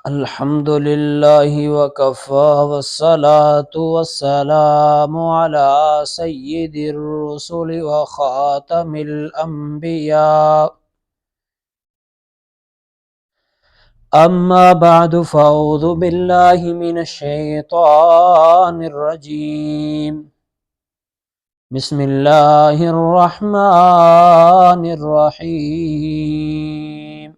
الحمد لله وكفى والصلاة والسلام على سيد الرسل وخاتم الأنبياء. أما بعد فأعوذ بالله من الشيطان الرجيم. بسم الله الرحمن الرحيم.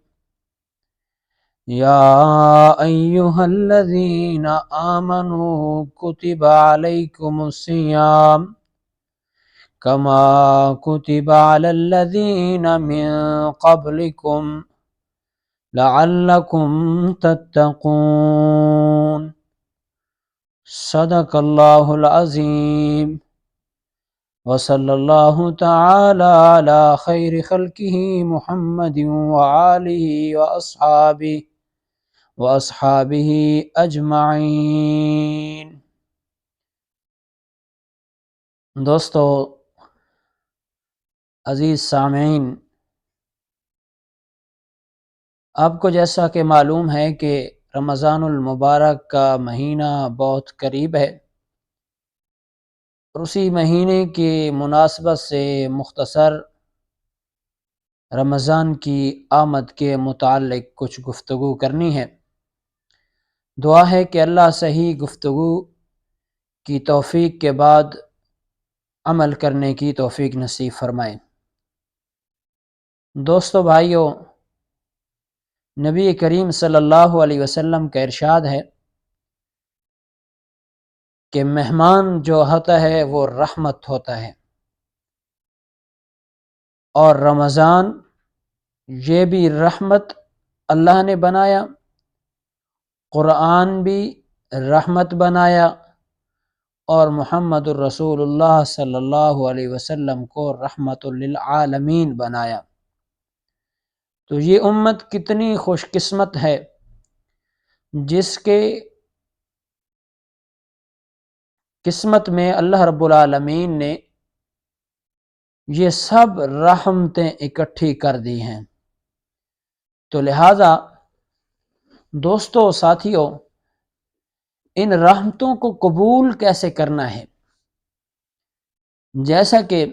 يا أيها الذين آمنوا كتب عليكم الصيام كما كتب على الذين من قبلكم لعلكم تتقون. صدق الله العظيم. وصلى الله تعالى على خير خلقه محمد وآله وأصحابه اجمعین۔ دوستو، عزیز سامعین، آپ کو جیسا کہ معلوم ہے کہ رمضان المبارک کا مہینہ بہت قریب ہے، اور اسی مہینے کی مناسبت سے مختصر رمضان کی آمد کے متعلق کچھ گفتگو کرنی ہے۔ دعا ہے کہ اللہ صحیح گفتگو کی توفیق کے بعد عمل کرنے کی توفیق نصیب فرمائے۔ دوستو بھائیو، نبی کریم صلی اللہ علیہ وسلم کا ارشاد ہے کہ مہمان جو ہوتا ہے وہ رحمت ہوتا ہے، اور رمضان یہ بھی رحمت اللہ نے بنایا، قرآن بھی رحمت بنایا، اور محمد الرسول اللہ صلی اللہ علیہ وسلم کو رحمت للعالمین بنایا۔ تو یہ امت کتنی خوش قسمت ہے جس کے قسمت میں اللہ رب العالمین نے یہ سب رحمتیں اکٹھی کر دی ہیں۔ تو لہٰذا دوستو، ساتھیو، ان رحمتوں کو قبول کیسے کرنا ہے؟ جیسا کہ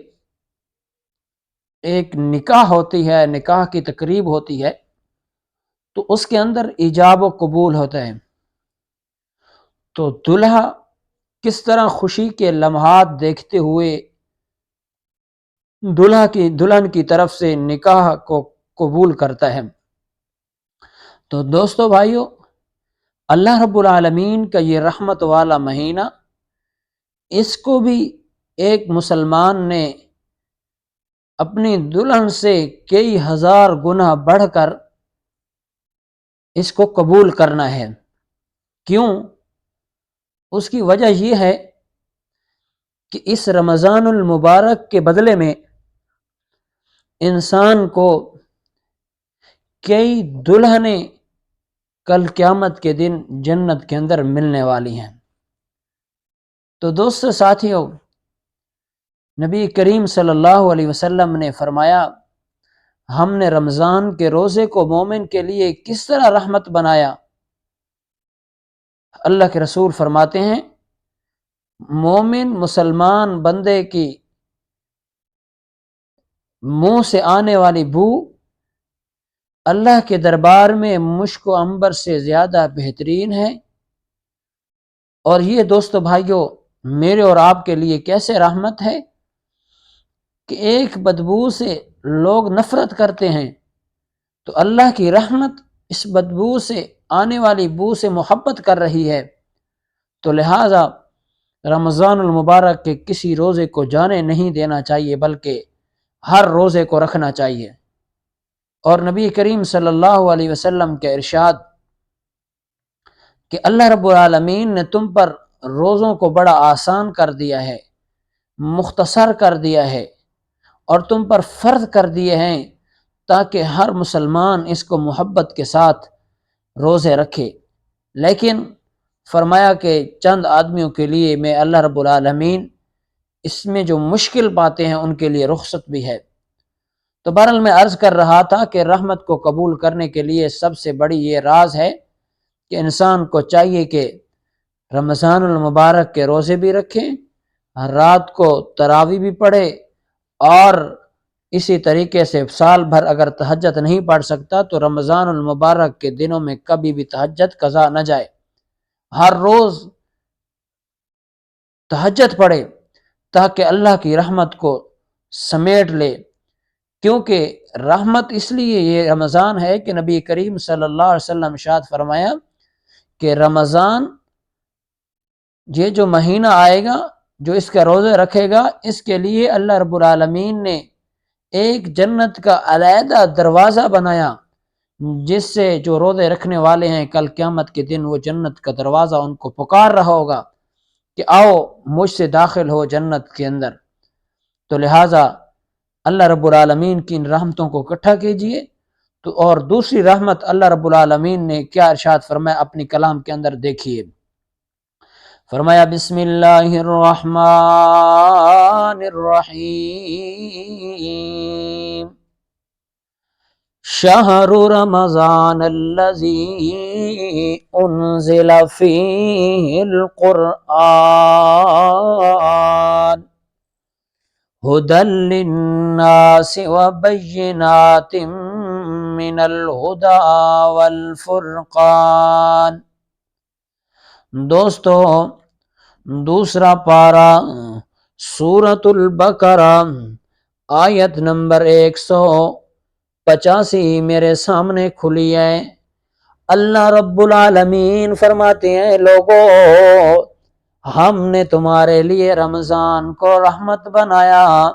ایک نکاح ہوتی ہے، نکاح کی تقریب ہوتی ہے، تو اس کے اندر ایجاب و قبول ہوتا ہے۔ تو دلہا کس طرح خوشی کے لمحات دیکھتے ہوئے دلہن کی طرف سے نکاح کو قبول کرتا ہے۔ تو دوستو بھائیو، اللہ رب العالمین کا یہ رحمت والا مہینہ، اس کو بھی ایک مسلمان نے اپنی دلہن سے کئی ہزار گنا بڑھ کر اس کو قبول کرنا ہے۔ کیوں؟ اس کی وجہ یہ ہے کہ اس رمضان المبارک کے بدلے میں انسان کو کئی دلہنیں کل قیامت کے دن جنت کے اندر ملنے والی ہیں۔ تو دوستو ساتھیو، نبی کریم صلی اللہ علیہ وسلم نے فرمایا، ہم نے رمضان کے روزے کو مومن کے لیے کس طرح رحمت بنایا؟ اللہ کے رسول فرماتے ہیں، مومن مسلمان بندے کی منہ سے آنے والی بو اللہ کے دربار میں مشک و عنبر سے زیادہ بہترین ہے۔ اور یہ دوستو بھائیو، میرے اور آپ کے لیے کیسے رحمت ہے کہ ایک بدبو سے لوگ نفرت کرتے ہیں، تو اللہ کی رحمت اس بدبو سے آنے والی بو سے محبت کر رہی ہے۔ تو لہٰذا رمضان المبارک کے کسی روزے کو جانے نہیں دینا چاہیے، بلکہ ہر روزے کو رکھنا چاہیے۔ اور نبی کریم صلی اللہ علیہ وسلم کے ارشاد کہ اللہ رب العالمین نے تم پر روزوں کو بڑا آسان کر دیا ہے، مختصر کر دیا ہے، اور تم پر فرض کر دیے ہیں تاکہ ہر مسلمان اس کو محبت کے ساتھ روزے رکھے۔ لیکن فرمایا کہ چند آدمیوں کے لیے میں اللہ رب العالمین اس میں جو مشکل باتیں ہیں ان کے لیے رخصت بھی ہے۔ تو بہرحال میں عرض کر رہا تھا کہ رحمت کو قبول کرنے کے لیے سب سے بڑی یہ راز ہے کہ انسان کو چاہیے کہ رمضان المبارک کے روزے بھی رکھیں، رات کو تراویح بھی پڑھے، اور اسی طریقے سے سال بھر اگر تہجد نہیں پڑھ سکتا تو رمضان المبارک کے دنوں میں کبھی بھی تہجد قضا نہ جائے، ہر روز تہجد پڑھے تاکہ اللہ کی رحمت کو سمیٹ لے، کیونکہ رحمت اس لیے یہ رمضان ہے کہ نبی کریم صلی اللہ علیہ وسلم ارشاد فرمایا کہ رمضان یہ جو مہینہ آئے گا، جو اس کا روزے رکھے گا، اس کے لیے اللہ رب العالمین نے ایک جنت کا علیحدہ دروازہ بنایا، جس سے جو روزے رکھنے والے ہیں کل قیامت کے دن وہ جنت کا دروازہ ان کو پکار رہا ہوگا کہ آؤ مجھ سے داخل ہو جنت کے اندر۔ تو لہٰذا اللہ رب العالمین کی ان رحمتوں کو اکٹھا کیجئے۔ تو اور دوسری رحمت اللہ رب العالمین نے کیا ارشاد فرمایا اپنی کلام کے اندر، دیکھیے، فرمایا بسم اللہ الرحمن الرحیم، شہر رمضان الذی انزل فیہ القرآن ھدی للناس وبینات من الھدی والفرقان۔ دوستو، دوسرا پارہ سورۃ البقرہ آیت نمبر 185 میرے سامنے کھلی ہے۔ اللہ رب العالمین فرماتے ہیں، لوگو ہم نے تمہارے لیے رمضان کو رحمت بنایا۔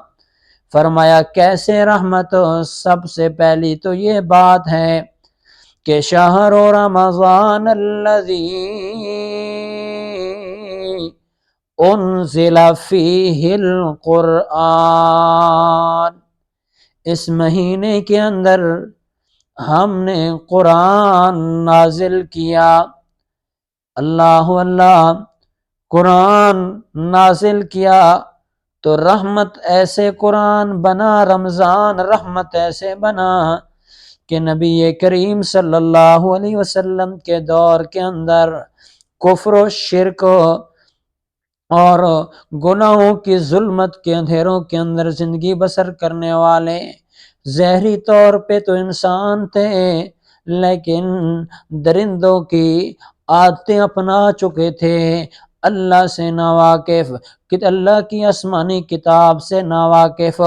فرمایا کیسے رحمت؟ سب سے پہلی تو یہ بات ہے کہ شہر رمضان الذی انزل فیہ القرآن، اس مہینے کے اندر ہم نے قرآن نازل کیا۔ اللہ اللہ، قرآن نازل کیا تو رحمت ایسے قرآن بنا، رمضان رحمت ایسے بنا کہ نبی کریم صلی اللہ علیہ وسلم کے دور کے اندر کفر و شرک اور گناہوں کی ظلمت کے اندھیروں کے اندر زندگی بسر کرنے والے ظاہری طور پہ تو انسان تھے، لیکن درندوں کی عادتیں اپنا چکے تھے، اللہ سے ناواقف، اللہ کی آسمانی کتاب سے ناواقف،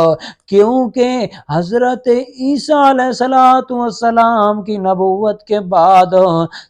کیونکہ حضرت عیسیٰ علیہ السلام کی نبوت کے بعد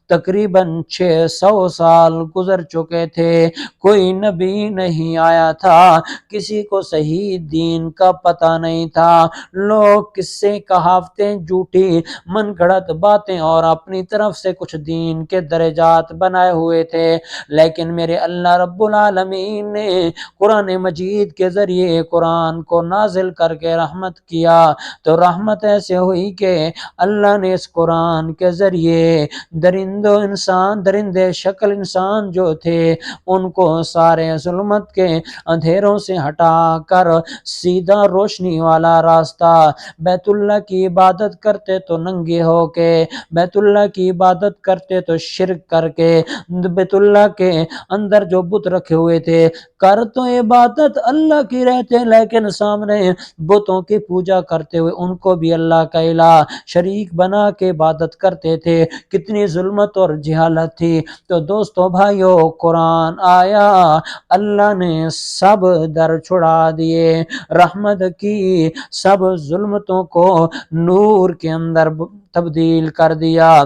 تقریباً 600 سال گزر چکے تھے، کوئی نبی نہیں آیا تھا، کسی کو صحیح دین کا پتہ نہیں تھا، لوگ قصے کہاوتیں، جھوٹی من گھڑت باتیں اور اپنی طرف سے کچھ دین کے درجات بنائے ہوئے تھے، لیکن میرے اللہ رب العالمین نے قرآن مجید کے ذریعے قرآن کو نازل کر کے رحمت کیا، تو رحمت ایسے ہوئی کہ اللہ نے اس قرآن کے ذریعے درندے شکل انسان جو تھے ان کو سارے ظلمت کے اندھیروں سے ہٹا کر سیدھا روشنی والا راستہ، بیت اللہ کی عبادت کرتے تو ننگے ہو کے، بیت اللہ کی عبادت کرتے تو شرک کر کے، بیت اللہ کے اندر جو بت رکھے ہوئے تھے، کر تو عبادت اللہ کی رہتے لیکن سامنے بتوں کی پوجا کرتے ہوئے ان کو بھی اللہ کا الہ شریک بنا کے عبادت کرتے تھے، کتنی ظلمت اور جہالت تھی۔ تو دوستو بھائیو، قرآن آیا، اللہ نے سب در چھڑا دیے، رحمت کی، سب ظلمتوں کو نور کے اندر تبدیل کر دیا۔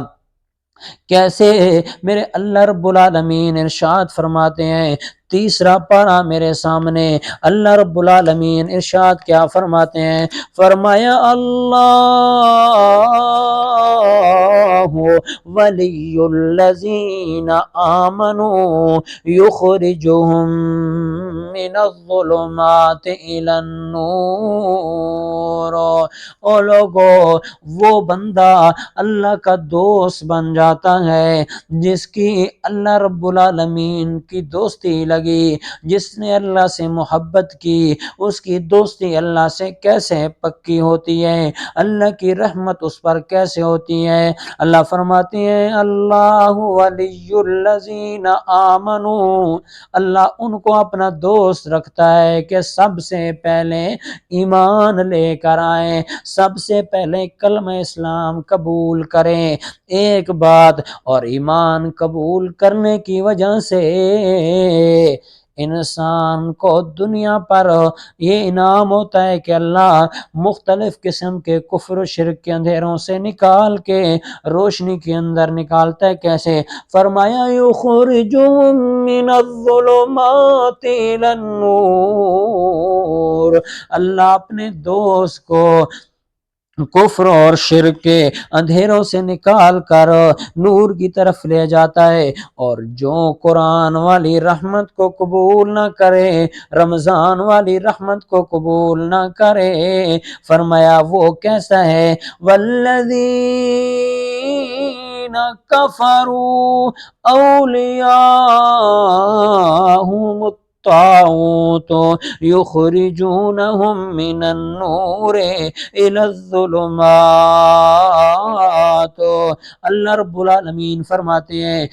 کیسے؟ میرے اللہ رب العالمین ارشاد فرماتے ہیں، تیسرا پارہ میرے سامنے، اللہ رب العالمین ارشاد کیا فرماتے ہیں؟ فرمایا اللہ ولی الذین آمنوا یخرجہم من الظلمات إلى النور۔ او لوگو، وہ بندہ اللہ کا دوست بن جاتا ہے جس کی اللہ رب العالمین کی دوستی لگی، جس نے اللہ سے محبت کی، اس کی دوستی اللہ سے کیسے پکی ہوتی ہے، اللہ کی رحمت اس پر کیسے ہوتی ہے۔ اللہ فرماتے ہیں اللہ ولی الذین آمنوا، اللہ ان کو اپنا دوست رکھتا ہے کہ سب سے پہلے ایمان لے کر آئیں، سب سے پہلے کلمہ اسلام قبول کریں۔ ایک بات اور ایمان قبول کرنے کی وجہ سے انسان کو دنیا پر یہ انعام ہوتا ہے کہ اللہ مختلف قسم کے کفر و شرک کے اندھیروں سے نکال کے روشنی کے اندر نکالتا ہے۔ کیسے؟ فرمایا یخرجہم من الظلمات الی النور، اللہ اپنے دوست کو کفر اور شرک کے اندھیروں سے نکال کر نور کی طرف لے جاتا ہے۔ اور جو قرآن والی رحمت کو قبول نہ کرے، رمضان والی رحمت کو قبول نہ کرے، فرمایا وہ کیسا ہے؟ والذین کفروا اولیاءہم الطاغوت یخرجونہم من النور الی الظلمات۔ اللہ رب العالمین فرماتے ہیں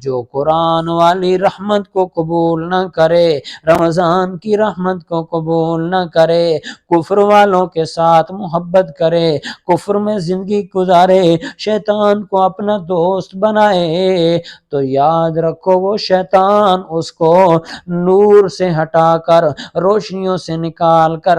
جو قرآن والی رحمت کو قبول نہ کرے، رمضان کی رحمت کو قبول نہ کرے، کفر والوں کے ساتھ محبت کرے، کفر میں زندگی گزارے، شیطان کو اپنا دوست بنائے، تو یاد رکھو وہ شیطان اس کو نور سے ہٹا کر، روشنیوں سے نکال کر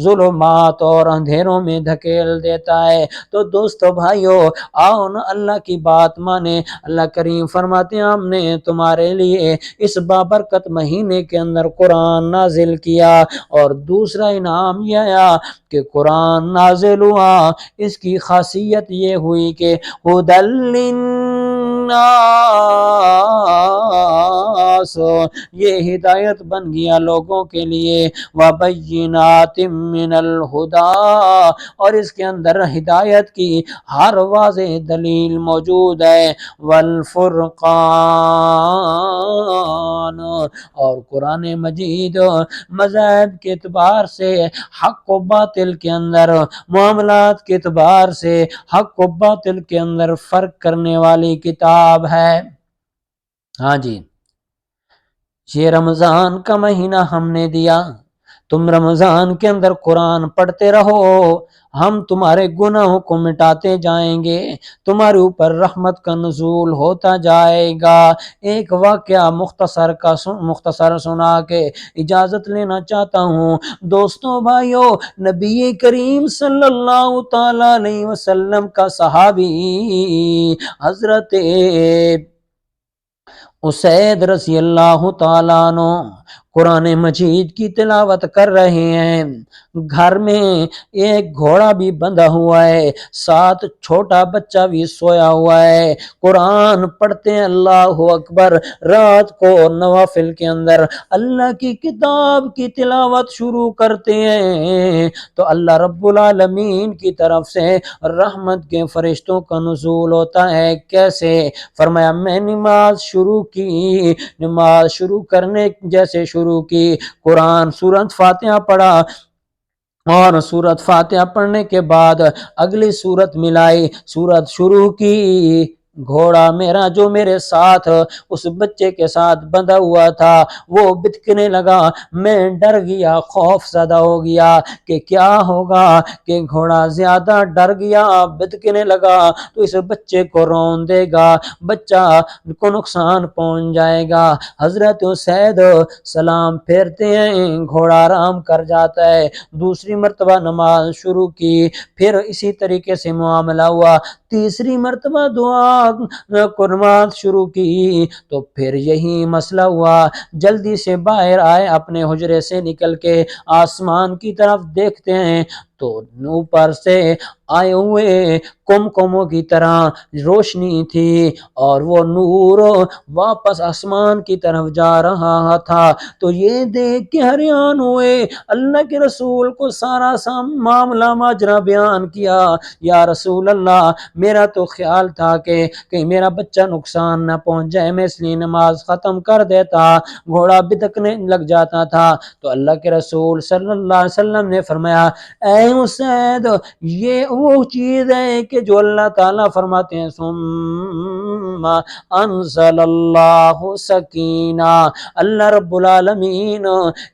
ظلمات اور اندھیروں میں دھکیل دیتا ہے۔ تو دوستو بھائیو، آؤ نا اللہ کی بات مانے۔ اللہ کریم فرماتے ہیں ہم نے تمہارے لیے اس بابرکت مہینے کے اندر قرآن نازل کیا، اور دوسرا انعام یہ آیا کہ قرآن نازل ہوا، اس کی خاصیت یہ ہوئی کہ ھدی للناس، یہ ہدایت بن گیا لوگوں کے لیے، وبینات من الہدی، اور اس کے اندر ہدایت کی ہر واضح دلیل موجود ہے، والفرقان، اور قرآن مجید مذاہب کے اعتبار سے، حق و باطل کے اندر، معاملات کے اعتبار سے حق و باطل کے اندر فرق کرنے والی کتاب ہے۔ ہاں جی، یہ رمضان کا مہینہ ہم نے دیا، تم رمضان کے اندر قرآن پڑھتے رہو، ہم تمہارے گناہوں کو مٹاتے جائیں گے، تمہارے اوپر رحمت کا نزول ہوتا جائے گا۔ ایک واقعہ مختصر سنا کے اجازت لینا چاہتا ہوں۔ دوستوں بھائیو، نبی کریم صلی اللہ تعالی علیہ وسلم کا صحابی حضرت اسید رضی اللہ تعالیٰ عنہ قرآن مجید کی تلاوت کر رہے ہیں، گھر میں ایک گھوڑا بھی بندھا ہوا ہے، ساتھ چھوٹا بچہ بھی سویا ہوا ہے، قرآن پڑھتے ہیں اللہ اکبر، رات کو نوافل کے اندر اللہ کی کتاب کی تلاوت شروع کرتے ہیں تو اللہ رب العالمین کی طرف سے رحمت کے فرشتوں کا نزول ہوتا ہے۔ کیسے؟ فرمایا میں نماز شروع کی، نماز شروع کرنے جیسے شروع کی، قرآن سورۃ فاتحہ پڑھا، اور سورۃ فاتحہ پڑھنے کے بعد اگلی سورت ملائی، سورت شروع کی، گھوڑا میرا جو میرے ساتھ اس بچے کے ساتھ بندھا ہوا تھا وہ بتکنے لگا، میں ڈر گیا، خوف زدہ ہو گیا کہ کیا ہوگا، کہ گھوڑا زیادہ ڈر گیا، بتکنے لگا تو اس بچے کو رون دے گا، بچہ کو نقصان پہنچ جائے گا۔ حضرت اسید سلام پھیرتے ہیں، گھوڑا آرام کر جاتا ہے، دوسری مرتبہ نماز شروع کی، پھر اسی طریقے سے معاملہ ہوا، تیسری مرتبہ دعا قربات شروع کی تو پھر یہی مسئلہ ہوا، جلدی سے باہر آئے، اپنے حجرے سے نکل کے آسمان کی طرف دیکھتے ہیں تو اوپر سے آئے ہوئے کمکموں کی طرح روشنی تھی اور وہ نور واپس آسمان کی طرف جا رہا تھا۔ تو یہ دیکھ کے حیران ہوئے، اللہ کے رسول کو سارا معاملہ ماجرا بیان کیا۔ یا رسول اللہ، میرا تو خیال تھا کہ کہیں میرا بچہ نقصان نہ پہنچ جائے، میں اس لیے نماز ختم کر دیتا، گھوڑا بدکنے لگ جاتا تھا۔ تو اللہ کے رسول صلی اللہ علیہ وسلم نے فرمایا، اے اسید، یہ وہ چیز ہے کہ جو اللہ تعالیٰ فرماتے ہیں ثم انزل اللہ سکینہ، اللہ رب العالمین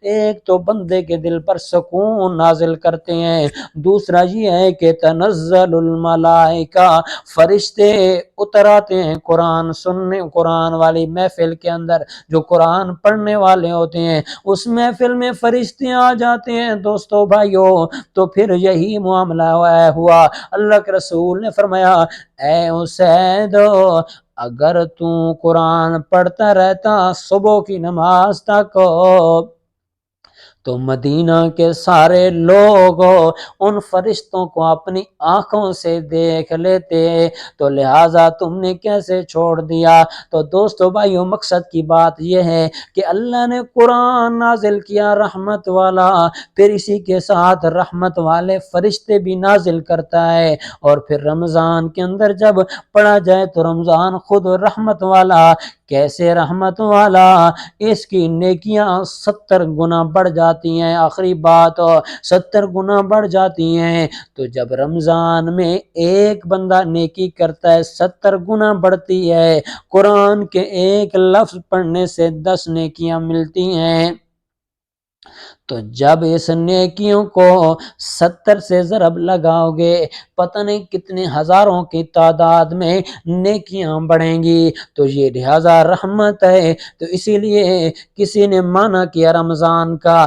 ایک تو بندے کے دل پر سکون نازل کرتے ہیں، دوسرا یہ ہے کہ تنزل الملائکہ، فرشتے اتر آتے ہیں قرآن سننے، قرآن والی محفل کے اندر جو قرآن پڑھنے والے ہوتے ہیں اس محفل میں فرشتے آ جاتے ہیں دوستو بھائیو۔ تو پھر یہی معاملہ ہوا، اللہ کے رسول نے فرمایا، اے اسید، اگر تو قرآن پڑھتا رہتا صبح کی نماز تک تو مدینہ کے سارے لوگ ان فرشتوں کو اپنی آنکھوں سے دیکھ لیتے، تو لہٰذا تم نے کیسے چھوڑ دیا؟ تو دوستو بھائیو، مقصد کی بات یہ ہے کہ اللہ نے قرآن نازل کیا رحمت والا، پھر اسی کے ساتھ رحمت والے فرشتے بھی نازل کرتا ہے، اور پھر رمضان کے اندر جب پڑھا جائے تو رمضان خود رحمت والا۔ کیسے رحمت والا؟ اس کی نیکیاں 70 گنا بڑھ جاتی ہیں، آخری بات 70 گنا بڑھ جاتی ہیں۔ تو جب رمضان میں ایک بندہ نیکی کرتا ہے 70 گنا بڑھتی ہے، قرآن کے ایک لفظ پڑھنے سے 10 نیکیاں ملتی ہیں۔ تو جب اس نیکیوں کو 70 سے ضرب لگاؤ گے، پتہ نہیں کتنے ہزاروں کی تعداد میں نیکیاں بڑھیں گی۔ تو یہ لہذا رحمت ہے۔ تو اسی لیے کسی نے معنی کیا رمضان کا،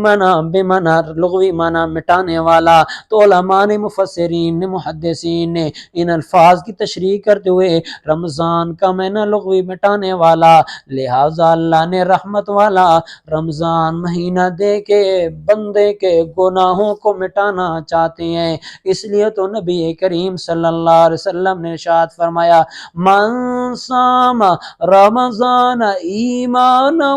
معنی بے معنی لغوی معنی مٹانے والا، تو علماء نے، مفسرین نے، محدثین نے ان الفاظ کی تشریح کرتے ہوئے رمضان کا معنی لغوی مٹانے والا، لہذا اللہ نے رحمت والا رمضان مہینہ دے کے بندے کے گناہوں کو مٹانا چاہتے ہیں۔ اس لیے تو نبی کریم صلی اللہ علیہ وسلم نے ارشاد فرمایا، من صام رمضان ایمانا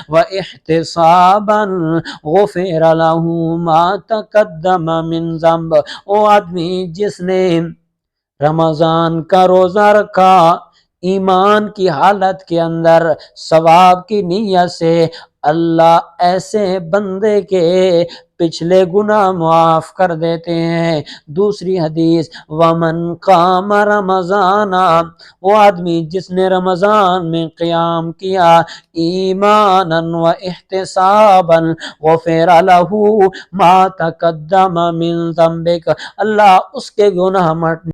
و احتسابا غفر له ما تقدم من ذنب۔ وہ آدمی جس نے رمضان کا روزہ رکھا ایمان کی حالت کے اندر ثواب کی نیت سے، اللہ ایسے بندے کے پچھلے گناہ معاف کر دیتے ہیں۔ دوسری حدیث، ومن قام رمضان، وہ آدمی جس نے رمضان میں قیام کیا ایمانا و احتسابا غفر له ما تقدم من ذنبک، اللہ اس کے گناہ